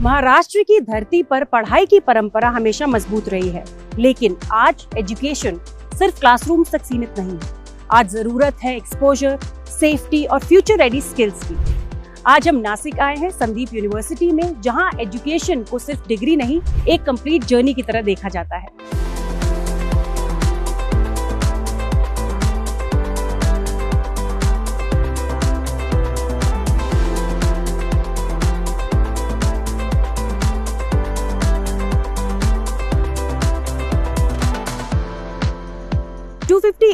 महाराष्ट्र की धरती पर पढ़ाई की परंपरा हमेशा मजबूत रही है, लेकिन आज एजुकेशन सिर्फ क्लासरूम तक सीमित नहीं है। आज जरूरत है एक्सपोजर, सेफ्टी और फ्यूचर रेडी स्किल्स की। आज हम नासिक आए हैं संदीप यूनिवर्सिटी में, जहां एजुकेशन को सिर्फ डिग्री नहीं, एक कंप्लीट जर्नी की तरह देखा जाता है।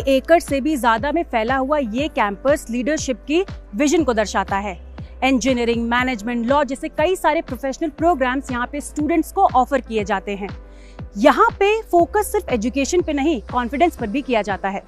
एकड़ से भी ज्यादा में फैला हुआ ये कैंपस लीडरशिप की विजन को दर्शाता है। इंजीनियरिंग, मैनेजमेंट, लॉ जैसे कई सारे प्रोफेशनल प्रोग्राम्स यहाँ पे स्टूडेंट्स को ऑफर किए जाते हैं। यहाँ पे फोकस सिर्फ एजुकेशन पे नहीं, कॉन्फिडेंस पर भी किया जाता है।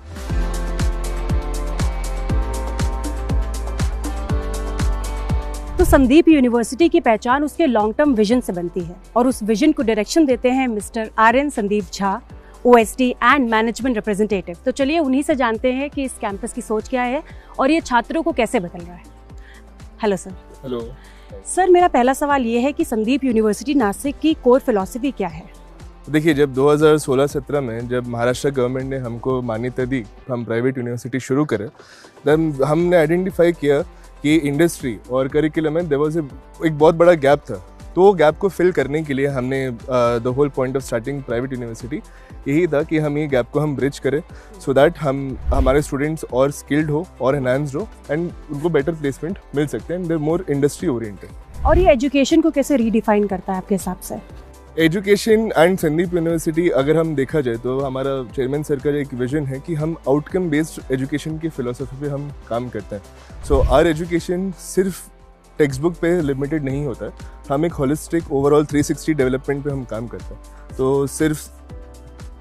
तो संदीप यूनिवर्सिटी की पहचान उसके लॉन्ग टर्म विजन से बनती है और उस विजन को डायरेक्शन देते हैं mister Aryan Sandeep Jha, OSD and management representative. तो चलिए उन्हीं से जानते हैं कि इस कैंपस की सोच क्या है और ये छात्रों को कैसे बदल रहा है। Hello sir. हेलो सर, मेरा पहला सवाल ये है कि संदीप यूनिवर्सिटी नासिक की कोर फिलॉसफी क्या है? देखिए, जब 2016-17 में जब महाराष्ट्र गवर्नमेंट ने हमको मान्यता दी, हम प्राइवेट यूनिवर्सिटी शुरू करें, तब हमने आइडेंटिफाई किया कि इंडस्ट्री और करिकुलम में देयर वाज एक बहुत बड़ा गैप था। तो वो गैप को फिल करने के लिए हमने the whole point of starting private university यही था कि हम ये गैप को हम ब्रिज करें, सो दैट हमारे स्टूडेंट्स और स्किल्ड हो और एनहांस्ड हो एंड उनको बेटर प्लेसमेंट मिल सकते हैं, they are more industry oriented. और ये एजुकेशन को कैसे रीडिफाइन करता है आपके हिसाब से? एजुकेशन एंड संदीप यूनिवर्सिटी अगर हम देखा जाए तो हमारा चेयरमैन सर का एक विजन है कि हम आउटकम बेस्ड एजुकेशन की फिलोसफी पे हम काम करते हैं। सो आवर एजुकेशन सिर्फ टेक्स्ट बुक पे लिमिटेड नहीं होता है, हम एक होलिस्टिक ओवरऑल 360 डेवलपमेंट पे हम काम करते हैं। तो सिर्फ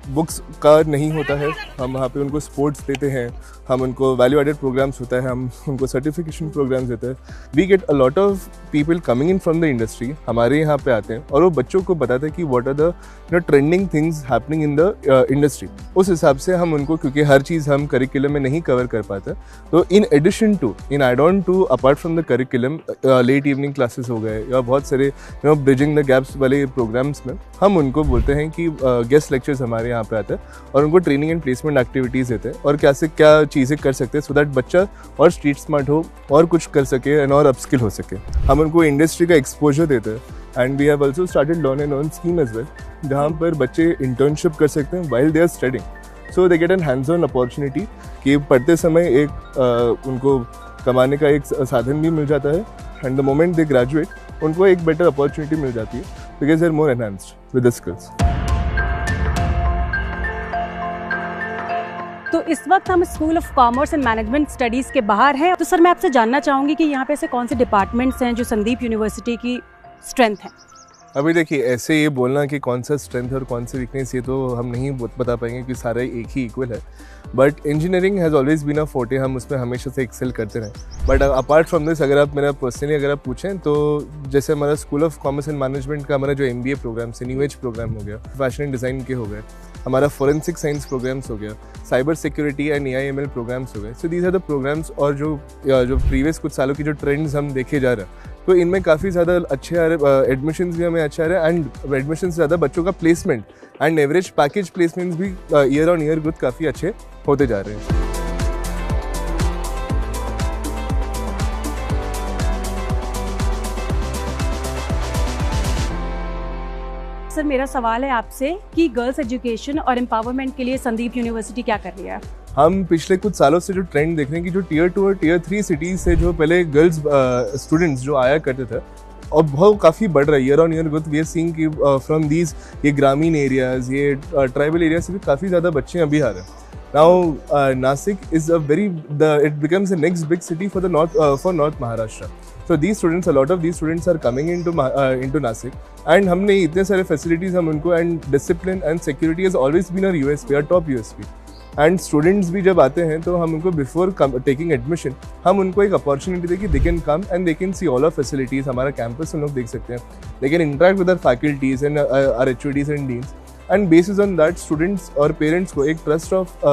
बुक्स का नहीं होता है, हम वहाँ पे उनको स्पोर्ट्स देते हैं, हम उनको वैल्यू एडेड प्रोग्राम्स होता है, हम उनको सर्टिफिकेशन प्रोग्राम्स देते हैं। We get a lot of people coming in from the industry, हमारे यहाँ पे आते हैं और वो बच्चों को बताते हैं कि what are the trending things happening in the industry. उस हिसाब से हम उनको, क्योंकि हर चीज़ हम करिकुलम में नहीं कवर कर पाते, तो in addition to, in add on to, apart from the curriculum, late evening classes हो गए या बहुत सारे ब्रिजिंग द गैप्स वाले प्रोग्राम्स में हम उनको बोलते हैं कि गेस्ट लेक्चर्स हमारे यहाँ पे आते हैं और उनको ट्रेनिंग एंड प्लेसमेंट एक्टिविटीज़ देते हैं और कैसे क्या चीज़ें कर सकते हैं सो दैट बच्चा और स्ट्रीट स्मार्ट हो और कुछ कर सके एंड और अपस्किल हो सके। हम उनको इंडस्ट्री का एक्सपोजर देते हैं and we have also started learn and earn scheme as well, जहाँ पर बच्चे इंटर्नशिप कर सकते हैं while they are studying, so they get an hands on opportunity कि पढ़ते समय एक उनको कमाने का एक साधन भी मिल जाता है and the moment they graduate उनको एक बेटर अपॉर्चुनिटी मिल जाती है because they are more enhanced with the skills. तो इस वक्त हम school of commerce and management studies के बाहर हैं। तो सर, मैं आपसे जानना चाहूँगी कि यहाँ पे ऐसे कौन से डिपार्टमेंट्स हैं जो संदीप यूनिवर्सिटी की स्ट्रेंथ है? अभी देखिए, ऐसे ये बोलना कि कौन सा स्ट्रेंथ और कौन सा वीकनेस, ये तो हम नहीं बता पाएंगे कि सारे एक ही इक्वल है। But engineering has always been a forte, हम उसमें हमेशा से एक्सेल करते रहे। बट अपार्ट फ्रॉम दिस, अगर आप मेरा पर्सनली अगर आप पूछें तो जैसे हमारा school of commerce and management का हमारा जो MBA प्रोग्राम से न्यू एज प्रोग्राम हो गया, फैशन एंड डिज़ाइन के हो गए, हमारा फोरेंसिक साइंस प्रोग्राम्स हो गया, cyber security and AIML programs हो गए। So these are the programs और जो प्रीवियस कुछ सालों की जो ट्रेंड्स हम देखे जा रहे हैं, तो इनमें काफ़ी ज़्यादा अच्छे आ रहे, एडमिशन्स भी हमें अच्छे आ रहे हैं एंड एडमिशन से ज़्यादा बच्चों का placement and average package placements भी ईयर ऑन ईयर ग्रोथ काफ़ी अच्छे होते जा रहे हैं। सर, मेरा सवाल है आपसे कि गर्ल्स एजुकेशन और एम्पावरमेंट के लिए संदीप यूनिवर्सिटी क्या कर रही है? हम पिछले कुछ सालों से जो ट्रेंड देख रहे हैं कि जो Tier 2 और Tier 3 सिटीज़ से जो पहले गर्ल्स स्टूडेंट्स जो आया करते थे और बहुत काफ़ी बढ़ रहा है year on year growth. We are seeing कि फ्रॉम दीज ये ग्रामीण एरियाज, ये ट्राइबल एरिया से भी काफ़ी ज़्यादा बच्चे अभी आ रहे हैं। Now Nashik is it becomes the next big city for north Maharashtra. So these students, a lot of these students are coming into Nasik, and हमने इतने सारे facilities हम उनको, and discipline and security has always been our USP, our top USP. And students भी जब आते हैं तो हम उनको before taking admission हम उनको एक opportunity दें कि they can come and they can see all our facilities, हमारा campus हम लोग देख सकते हैं, they can interact with our faculties and our HODs and deans. And bases on that students और पेरेंट्स को एक ट्रस्ट ऑफ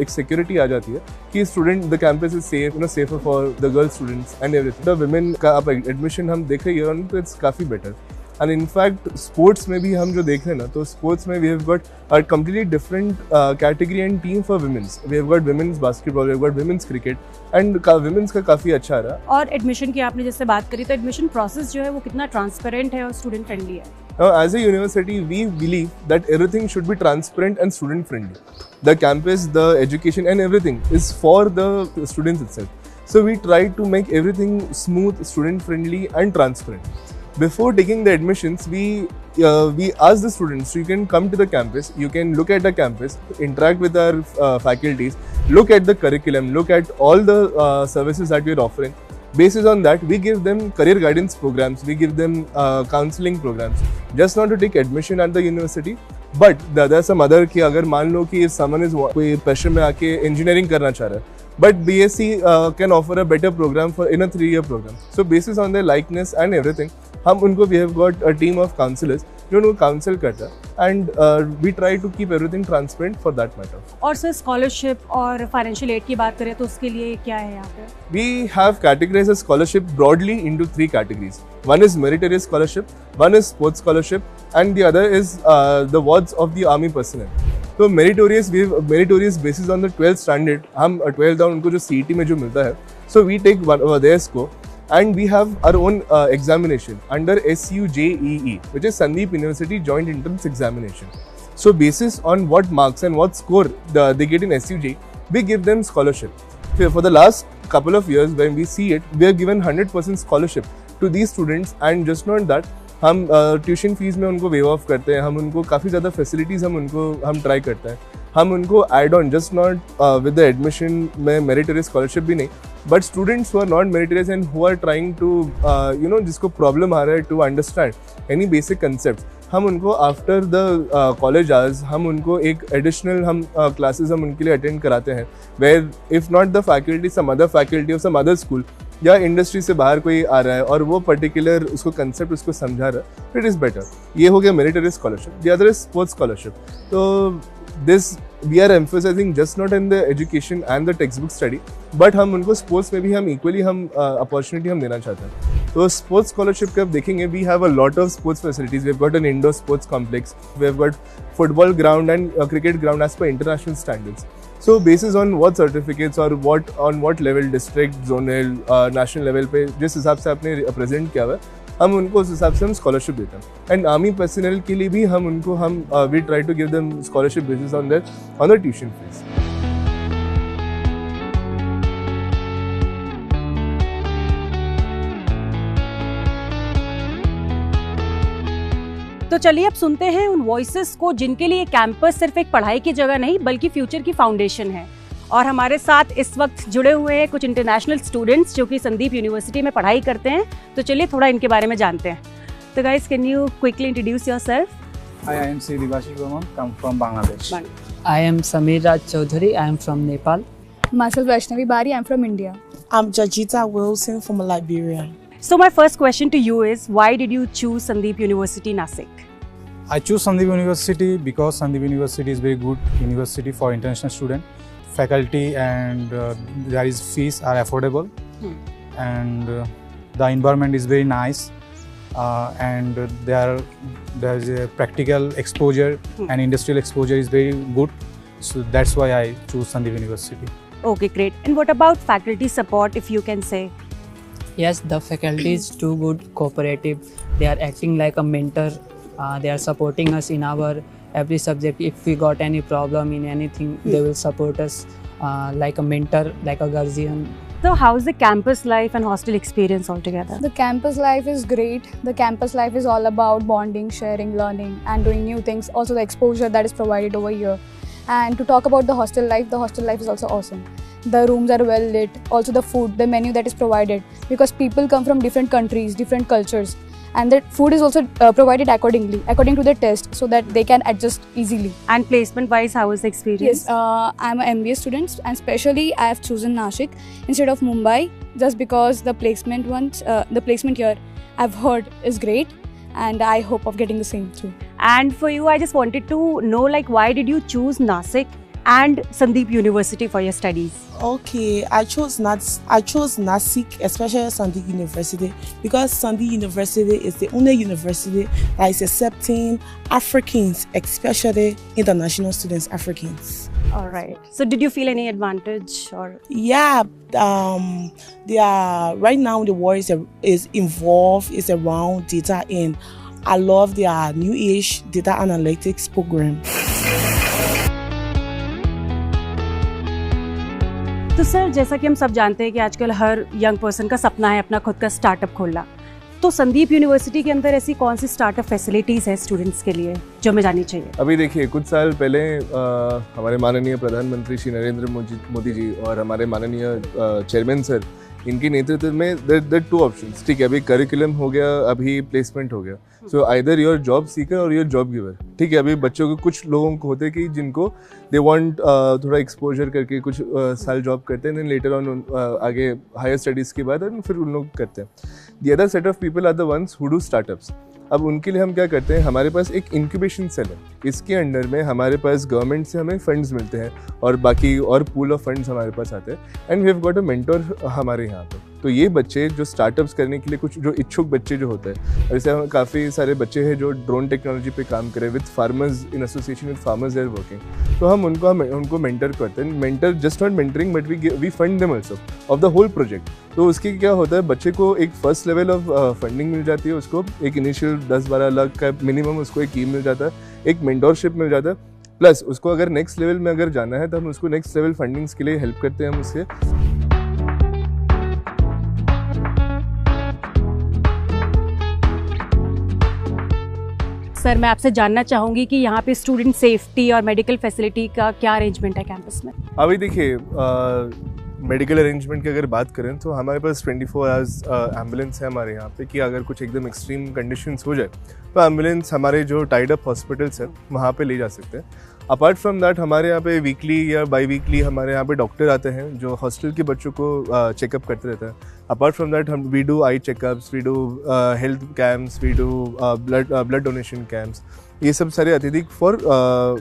एक सिक्योरिटी आ जाती है कि student the campus is safe, safer for the girl students and everything. The women का आप admission हम देख रहे हैं तो इट्स काफ़ी बेटर एंड इनफैक्ट स्पोर्ट्स में भी हम जो देख रहे हैं ना, तो स्पोर्ट्स में we have got a completely different category and team for women's. We have got women's basketball, we have got women's cricket and women's का काफ़ी अच्छा रहा. और एडमिशन की आपने जैसे बात करी, तो एडमिशन प्रोसेस जो है वो कितना ट्रांसपेरेंट है और स्टूडेंट फ्रेंडली है? Now, as a university, we believe that everything should be transparent and student friendly. The campus, the education and everything is for the students itself. So we try to make everything smooth, student friendly and transparent. Before taking the admissions, we ask the students, so you can come to the campus, you can look at the campus, interact with our faculties, look at the curriculum, look at all the services that we are offering. Basis on that, we give them career guidance programs, we give them counseling programs, just not to take admission at the university, but there are some other कि अगर मान लो कि someone is कोई pressure में आके engineering करना चाह रहा है, but BSc can offer a better program for in a 3-year program. So basis on their likeness and everything, हम उनको we have got a team of counselors जो उनको counsel करता है, and we try to keep everything transparent for that matter. और sir scholarship और financial aid की बात करें तो उसके लिए क्या है यहाँ पे? We have categorized the scholarship broadly into 3 categories. One is meritorious scholarship, one is sports scholarship, and the other is the wards of the army personnel. तो meritorious, we have meritorious basis on the 12th standard. हम 12th down उनको जो CET में जो मिलता है, so we take their score. And we have our own examination under SUJEE, which is Sandeep University Joint Entrance Examination. So basis on what marks and what score they get in SUJ, we give them scholarship. For the last couple of years, when we see it, we have given 100% scholarship to these students, and just not that, हम tuition fees में उनको wave of करते हैं, हम उनको काफ़ी ज़्यादा facilities हम ट्राई करते हैं, हम उनको add on just not with the admission में मेरिटोरियस स्कॉलरशिप भी नहीं, but students who are not meritorious and who are trying to जिसको प्रॉब्लम आ रहा है to understand any basic concept, हम उनको आफ्टर द कॉलेज आवर्स हम उनको एक एडिशनल हम क्लासेस हम उनके लिए अटेंड कराते हैं, where if not the faculty some other faculty of some other school या इंडस्ट्री से बाहर कोई आ रहा है और वो पर्टिकुलर उसको कंसेप्ट उसको समझा रहा है, इट इज़ बेटर. ये हो गया meritorious scholarship. The other is sports scholarship. तो this we are emphasising just not in the education and the textbook study, but हम उनको स्पोर्ट्स में भी हम इक्वली हम अपॉर्चुनिटी हम देना चाहते हैं. तो स्पोर्ट्स स्कॉलरशिप का आप देखेंगे, we have a lot of sports facilities. We have got an indoor sports complex, we have got football ground and cricket ground as per international standards. So basis on what certificates or what level, district, zonal, national level पे जिस हिसाब से आपने present किया हुआ है, हम उनको उस हिसाब से हम स्कॉलरशिप देते हैं. एंड आर्मी पर्सनल के लिए भी हम उनको we try to give them scholarship basis on the tuition fees. तो चलिए अब सुनते हैं उन वॉइसेस को जिनके लिए कैंपस सिर्फ एक पढ़ाई की जगह नहीं बल्कि फ्यूचर की फाउंडेशन है. और हमारे साथ इस वक्त जुड़े हुए हैं कुछ इंटरनेशनल स्टूडेंट्स जो कि संदीप यूनिवर्सिटी में पढ़ाई करते हैं. तो चलिए थोड़ा इनके बारे में जानते हैं. तो guys, can you quickly introduce yourself? Hi, I am Sri Debashish Burman, come from Bangladesh. I am Samir Raj Chaudhary. I am from Nepal. Myself Vaishnavi Bari, I am from India. I'm Jajita Wilson from Liberia. So my first question to you is, why did you choose Sandeep University, Nasik? I choose Sandeep University because Sandeep University is very good university for international student. Faculty and there is fees are affordable, and the environment is very nice, and there is a practical exposure and industrial exposure is very good. So that's why I choose Sandeep University. Okay, great. And what about faculty support, if you can say? Yes, the faculty is too good, cooperative. They are acting like a mentor. They are supporting us in our every subject. If we got any problem in anything, they will support us like a mentor, like a guardian. So how is the campus life and hostel experience altogether? The campus life is great. The campus life is all about bonding, sharing, learning and doing new things. Also the exposure that is provided over here. And to talk about the hostel life is also awesome. The rooms are well lit. Also the food, the menu that is provided, because people come from different countries, different cultures, and the food is also provided accordingly, according to the test, so that they can adjust easily. And placement wise, how was the experience? Yes, I'm an MBA student, and specially I have chosen Nashik instead of Mumbai, just because the placement here I've heard is great, and I hope of getting the same too. And for you, I just wanted to know, like, why did you choose Nasik and Sandeep University for your studies? Okay, I chose Nasik, especially Sandeep University, because Sandeep University is the only university that is accepting Africans, especially international students, Africans. All right. So did you feel any advantage or? Yeah, they are right now. The world is involved. Is around data, and I love their new age data analytics program. तो sir, जैसा कि हम सब जानते हैं कि आजकल हर young person का सपना है अपना खुद का स्टार्टअप खोलना, तो संदीप यूनिवर्सिटी के अंदर ऐसी कौन सी स्टार्टअप फैसिलिटीज़ है स्टूडेंट्स के लिए जो हमें जाननी चाहिए? अभी देखिए, कुछ साल पहले हमारे माननीय प्रधानमंत्री श्री नरेंद्र मोदी जी और हमारे माननीय चेयरमैन सर, इनके नेतृत्व में देयर टू ऑप्शंस, ठीक है, अभी करिकुलम हो गया, अभी प्लेसमेंट हो गया, so either your job seeker और योर जॉब गिवर, ठीक है। अभी बच्चों को, कुछ लोगों को होते हैं कि जिनको दे वांट थोड़ा एक्सपोजर करके कुछ साल जॉब करते हैं, देन लेटर ऑन आगे हायर स्टडीज़ के बाद फिर उन लोग करते हैं। The other set of people are the ones who do startups. अब उनके लिए हम क्या करते हैं, हमारे पास एक इंक्यूबेशन सेल है, इसके अंडर में हमारे पास गवर्नमेंट से हमें फंड्स मिलते हैं और बाकी और पूल ऑफ फंड्स हमारे पास आते हैं, and we have got a mentor हमारे यहाँ पे। तो ये बच्चे जो स्टार्टअप्स करने के लिए, कुछ जो इच्छुक बच्चे जो होते हैं, जैसे हम काफ़ी सारे बच्चे हैं जो ड्रोन टेक्नोलॉजी पे काम करें with farmers, in association with farmers are working, तो हम उनको मेंटर करते हैं। Mentor just not mentoring but we fund them also of the whole project. तो उसके क्या होता है, बच्चे को एक फर्स्ट लेवल ऑफ फंडिंग मिल जाती है, उसको एक इनिशियल 10-12 लाख का मिनिमम उसको एक मिल जाता है, एक मेंटोरशिप मिल जाता है, प्लस उसको अगर नेक्स्ट लेवल में अगर जाना है तो हम उसको नेक्स्ट लेवल फंडिंग्स के लिए हेल्प करते हैं हम उससे। सर, मैं आपसे जानना चाहूँगी कि यहाँ पे स्टूडेंट सेफ्टी और मेडिकल फैसिलिटी का क्या अरेंजमेंट है कैंपस में? अभी देखिए, मेडिकल अरेंजमेंट की अगर बात करें तो हमारे पास 24 आवर्स एम्बुलेंस है हमारे यहाँ पे, कि अगर कुछ एकदम एक्सट्रीम कंडीशंस हो जाए तो एम्बुलेंस हमारे जो टाइड अप हॉस्पिटल्स हैं वहाँ पे ले जा सकते हैं। अपार्ट फ्रॉम दैट, हमारे यहाँ पे वीकली या बाई वीकली हमारे यहाँ पे डॉक्टर आते हैं जो हॉस्टल के बच्चों को चेकअप करते रहते हैं। अपार्ट फ्रॉम दैट, हम we do eye checkups, we do health camps, we do blood donation camps, ये सब सारे अत्यधिक फॉर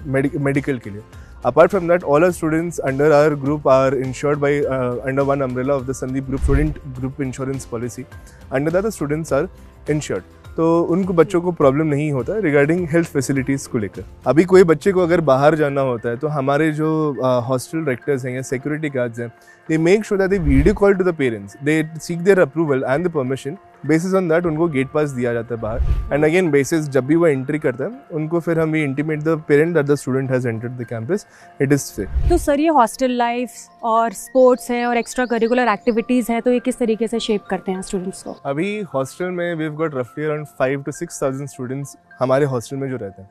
मेडिकल के लिए। Apart from that, all our students under our group are insured by under one umbrella of the Sandeep Group Student Group Insurance Policy. Under that, the students are insured. तो उनको बच्चों को problem नहीं होता regarding health facilities को लेकर। अभी कोई बच्चे को अगर बाहर जाना होता है तो हमारे जो हॉस्टल डायरेक्टर्स हैं या सिक्योरिटी गार्ड्स हैं, they make sure that they video call to the parents, they seek their approval and the permission. Basis on that उनको गेट पास दिया जाता है बाहर, एंड अगेन बेसिस जब भी वो एंट्री करता है उनको फिर हम ये intimate the parent that the student has entered the campus, it is safe. तो सर, ये हॉस्टल लाइफ और स्पोर्ट्स है और एक्स्ट्रा करिकुलर एक्टिविटीज़ है, तो ये किस तरीके से शेप करते हैं स्टूडेंट्स को? अभी हॉस्टल में वी हैव गॉट रफली अराउंड 5,000 to 6,000 स्टूडेंट्स हमारे हॉस्टल में जो रहते हैं।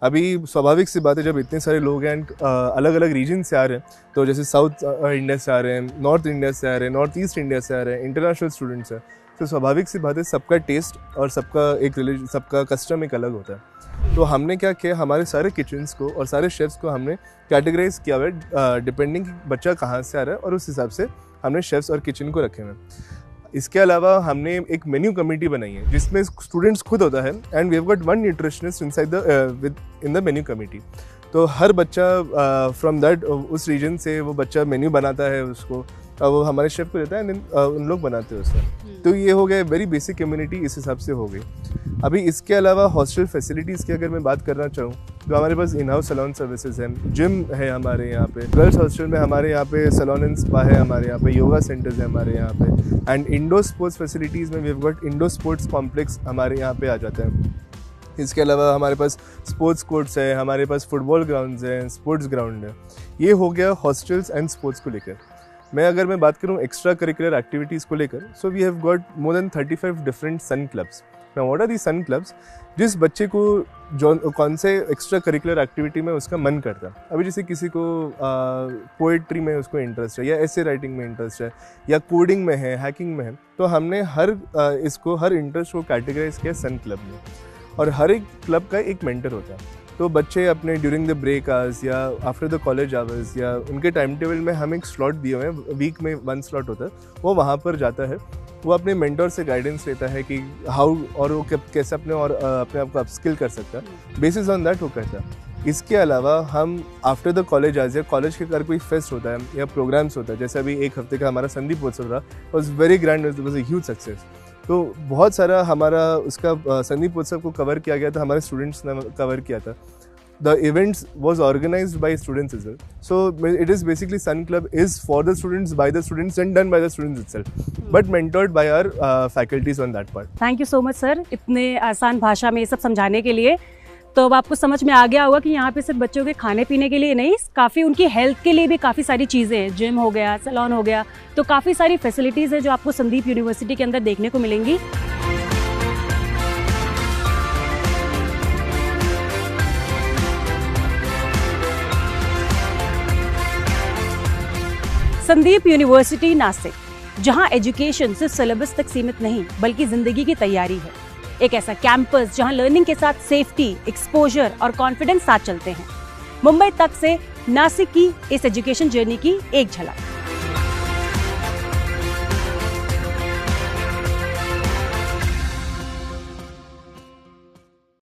अभी स्वाभाविक सी बात है, जब इतने सारे लोग हैं अलग अलग रीजन से आ रहे हैं, तो जैसे साउथ इंडिया से आ रहे हैं, नॉर्थ इंडिया से आ रहे हैं, नॉर्थ ईस्ट इंडिया से आ रहे हैं, इंटरनेशनल स्टूडेंट्स हैं, तो स्वाभाविक सी बात है सबका टेस्ट और सबका कस्टम एक अलग होता है। तो हमने क्या किया, हमारे सारे किचन्स को और सारे शेफ्स को हमने कैटेगराइज किया हुआ है डिपेंडिंग बच्चा कहाँ से आ रहा है, और उस हिसाब से हमने शेफ्स और किचन को रखे हुए हैं। इसके अलावा हमने एक मेन्यू कमेटी बनाई है जिसमें स्टूडेंट्स खुद होता है, and we have got one nutritionist inside in the menu committee. तो हर बच्चा फ्रॉम दैट उस रीजन से वो बच्चा मेन्यू बनाता है, उसको वो हमारे शेफ को देता है, उन लोग बनाते हैं उसका। तो ये हो गया वेरी बेसिक कम्युनिटी, इस हिसाब से हो गई। अभी इसके अलावा हॉस्टल फैसिलिटीज़ की अगर मैं बात करना चाहूँ तो हमारे पास इन हाउस सैलून सर्विसेज हैं, जिम है हमारे यहाँ पे, गर्ल्स हॉस्टल में हमारे यहाँ पे सैलून एंड स्पा है, हमारे यहाँ पे योगा सेंटर्स है हमारे यहाँ पे, एंड इंडोर स्पोर्ट्स फैसिलिटीज़ में we have got indoor sports complex हमारे यहाँ पे आ जाता है। इसके अलावा हमारे पास स्पोर्ट्स कोर्ट्स है, हमारे पास फुटबॉल ग्राउंड्स हैं, स्पोर्ट्स ग्राउंड है। ये हो गया हॉस्टल्स एंड स्पोर्ट्स को लेकर। अगर मैं बात करूँ एक्स्ट्रा करिकुलर एक्टिविटीज़ को लेकर, so we have got more than 35 different sun clubs. Now what are the sun clubs? जिस बच्चे को जो कौन से एक्स्ट्रा करिकुलर एक्टिविटी में उसका मन करता है। अभी जैसे किसी को पोएट्री में उसको इंटरेस्ट है, या ऐसे राइटिंग में इंटरेस्ट है, या कोडिंग में है, हैकिंग में है, तो हमने हर इंटरेस्ट को कैटेगराइज किया सन क्लब में, और हर एक क्लब का एक मेंटर होता है। तो बच्चे अपने ड्यूरिंग द ब्रेक आवर्स या आफ्टर द कॉलेज आवर्स या उनके टाइम टेबल में हम एक स्लॉट दिए हुए हैं, वीक में 1 स्लॉट होता है, वो वहाँ पर जाता है, वो अपने मेंटर से गाइडेंस लेता है कि हाउ और वो कैसे अपने आप को अपस्किल कर सकता है। बेसिस ऑन दैट वो करता है। इसके अलावा हम आफ्टर द कॉलेज आज या कॉलेज के अगर कोई फेस्ट होता है या प्रोग्राम्स होता है, जैसे अभी एक हफ्ते का हमारा संदीप उत्सव रहा, was very grand, was a huge success. तो बहुत सारा हमारा उसका संदीप उत्सव को कवर किया गया था, हमारे स्टूडेंट्स ने कवर किया था। The events was organized by students as well. So it is basically Sun Club is for the students, by the students and done by the students itself, but mentored by our faculties on that part. Thank you so much sir, इतने आसान भाषा में ये सब समझाने के लिए। तो अब आपको समझ में आ गया होगा कि यहाँ पे सिर्फ बच्चों के खाने पीने के लिए नहीं, काफ़ी उनकी हेल्थ के लिए भी काफ़ी सारी चीज़ें हैं। जिम हो गया, सैलून हो गया, तो काफ़ी सारी फैसिलिटीज़ है जो आपको संदीप यूनिवर्सिटी के अंदर देखने को मिलेंगी। संदीप यूनिवर्सिटी नासिक, जहां एजुकेशन सिर्फ सिलेबस तक सीमित नहीं बल्कि जिंदगी की तैयारी है। एक ऐसा कैंपस जहां लर्निंग के साथ सेफ्टी, एक्सपोजर और कॉन्फिडेंस साथ चलते हैं। मुंबई तक से नासिक की इस एजुकेशन जर्नी की एक झलक।